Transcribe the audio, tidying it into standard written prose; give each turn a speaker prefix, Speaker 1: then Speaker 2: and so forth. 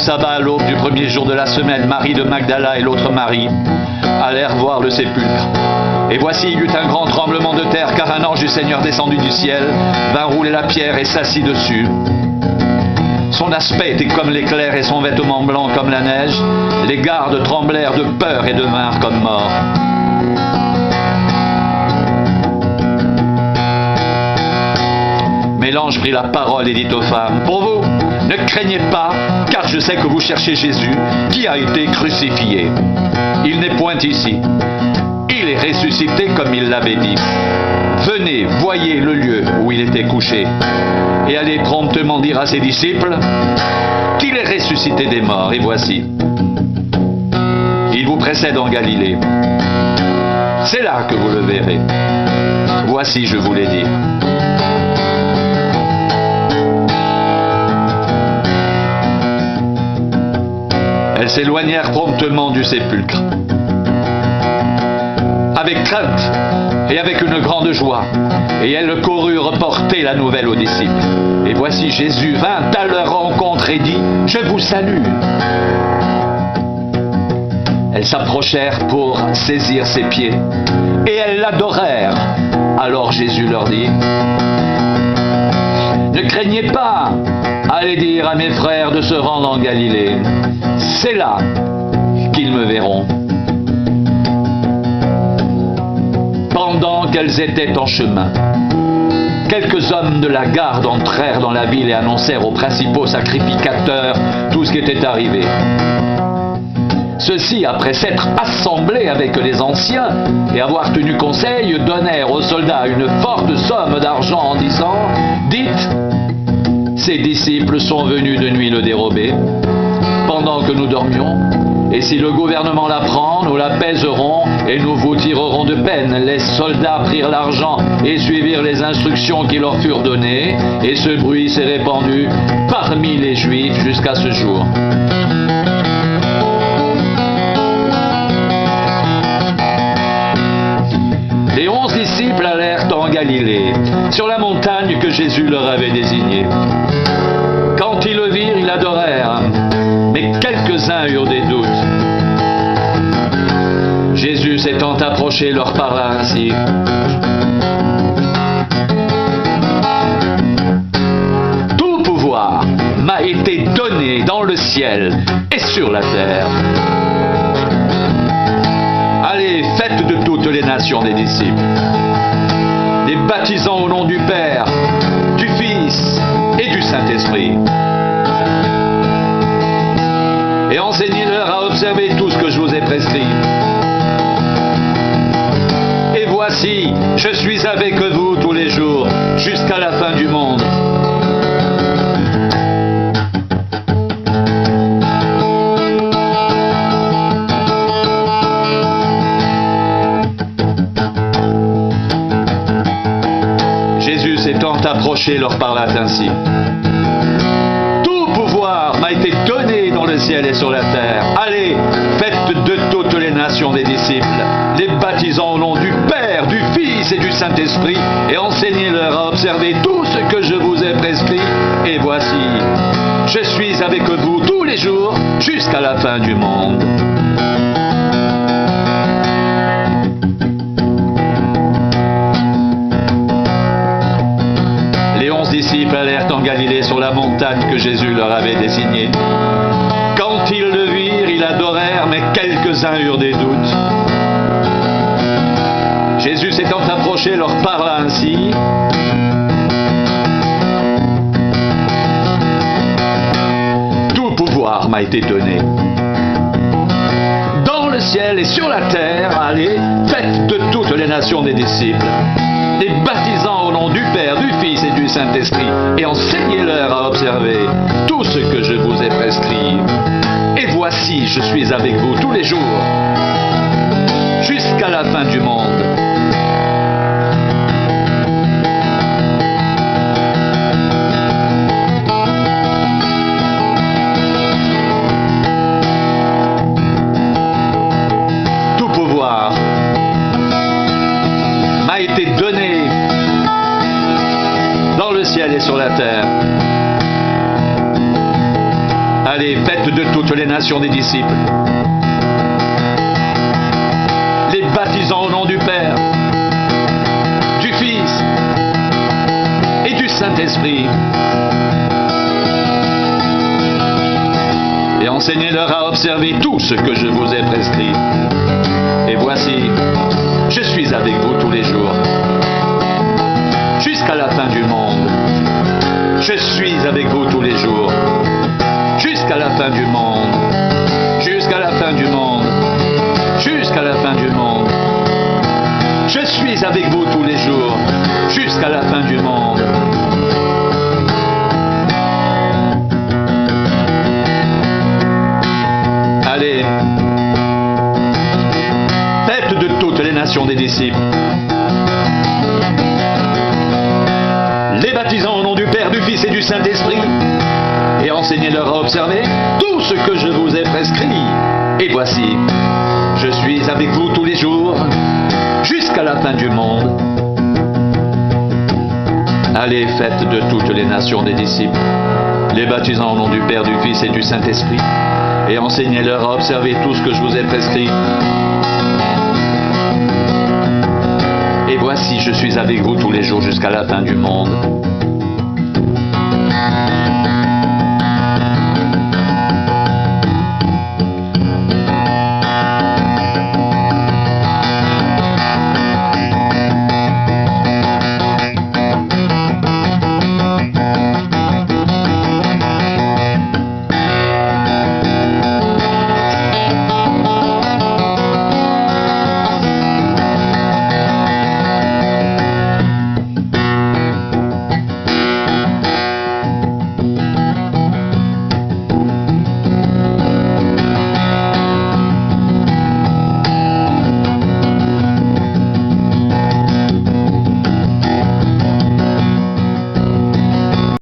Speaker 1: sabbat, à l'aube du premier jour de la semaine, Marie de Magdala et l'autre Marie allèrent voir le sépulcre. Et voici, il y eut un grand tremblement de terre, car un ange du Seigneur descendu du ciel vint rouler la pierre et s'assit dessus. Son aspect était comme l'éclair et son vêtement blanc comme la neige. Les gardes tremblèrent de peur et devinrent comme morts. Mais l'ange prit la parole et dit aux femmes: pour vous, ne craignez pas, car je sais que vous cherchez Jésus, qui a été crucifié. Il n'est point ici. Il est ressuscité comme il l'avait dit. Venez, voyez le lieu où il était couché. Et allez promptement dire à ses disciples qu'il est ressuscité des morts. Et voici, il vous précède en Galilée. C'est là que vous le verrez. Voici, je vous l'ai dit. Elles s'éloignèrent promptement du sépulcre, avec crainte et avec une grande joie, et elles coururent porter la nouvelle aux disciples. Et voici, Jésus vint à leur rencontre et dit: je vous salue. Elles s'approchèrent pour saisir ses pieds, et elles l'adorèrent. Alors Jésus leur dit: ne craignez pas, allez dire à mes frères de se rendre en Galilée. C'est là qu'ils me verront. Pendant qu'elles étaient en chemin, quelques hommes de la garde entrèrent dans la ville et annoncèrent aux principaux sacrificateurs tout ce qui était arrivé. Ceux-ci, après s'être assemblés avec les anciens et avoir tenu conseil, donnèrent aux soldats une forte somme d'argent en disant: dites, ces disciples sont venus de nuit le dérober, pendant que nous dormions, et si le gouvernement l'apprend, nous l'apaiserons et nous vous tirerons de peine. Les soldats prirent l'argent et suivirent les instructions qui leur furent données, et ce bruit s'est répandu parmi les Juifs jusqu'à ce jour. Les 11 disciples allèrent en Galilée, sur la montagne que Jésus leur avait désignée. Quand ils le virent, ils l'adorèrent, mais quelques-uns eurent des doutes. Jésus s'étant approché leur parla ainsi: tout pouvoir m'a été donné dans le ciel et sur la terre. Allez, faites de toutes les nations des disciples, les baptisant au nom du Père, du Fils et du Saint-Esprit, et enseignez-leur à observer tout ce que je vous ai prescrit. Et voici, je suis avec vous tous les jours, jusqu'à la fin du monde. Jésus s'étant approché leur parla ainsi: tout pouvoir m'a été donné dans le ciel et sur la terre. Allez, faites de toutes les nations des disciples, les baptisant au nom du Père, du Fils et du Saint-Esprit, et enseignez-leur à observer tout ce que je vous ai prescrit. Et voici, je suis avec vous tous les jours jusqu'à la fin du monde. Les 11 disciples allèrent en Galilée sur la montagne que Jésus leur avait désignée. Quand ils le virent, ils l'adorèrent, mais quelques-uns eurent des doutes. Jésus s'étant approché leur parla ainsi: tout pouvoir m'a été donné dans le ciel et sur la terre. Allez, faites de toutes les nations des disciples, les baptisant au nom du Père, du Fils et du Saint-Esprit, et enseignez-leur à observer tout ce que je vous ai prescrit. Et voici, je suis avec vous tous les jours, jusqu'à la fin du monde. Tout pouvoir m'a été donné dans le ciel et sur la terre. Allez, faites de toutes les nations des disciples, les baptisant au nom du Père, du Fils et du Saint-Esprit, et enseignez-leur à observer tout ce que je vous ai prescrit. Et voici, je suis avec vous tous les jours, jusqu'à la fin du monde. Je suis avec vous tous les jours, jusqu'à la fin du monde, jusqu'à la fin du monde, jusqu'à la fin du monde. Je suis avec vous tous les jours, jusqu'à la fin du monde. Allez, faites de toutes les nations des disciples, les baptisant au nom du Père, du Fils et du Saint-Esprit, et enseignez-leur à observer tout ce que je vous ai prescrit. Et voici, je suis avec vous tous les jours, jusqu'à la fin du monde. Allez, faites de toutes les nations des disciples, les baptisant au nom du Père, du Fils et du Saint-Esprit, et enseignez-leur à observer tout ce que je vous ai prescrit. Et voici, je suis avec vous tous les jours jusqu'à la fin du monde.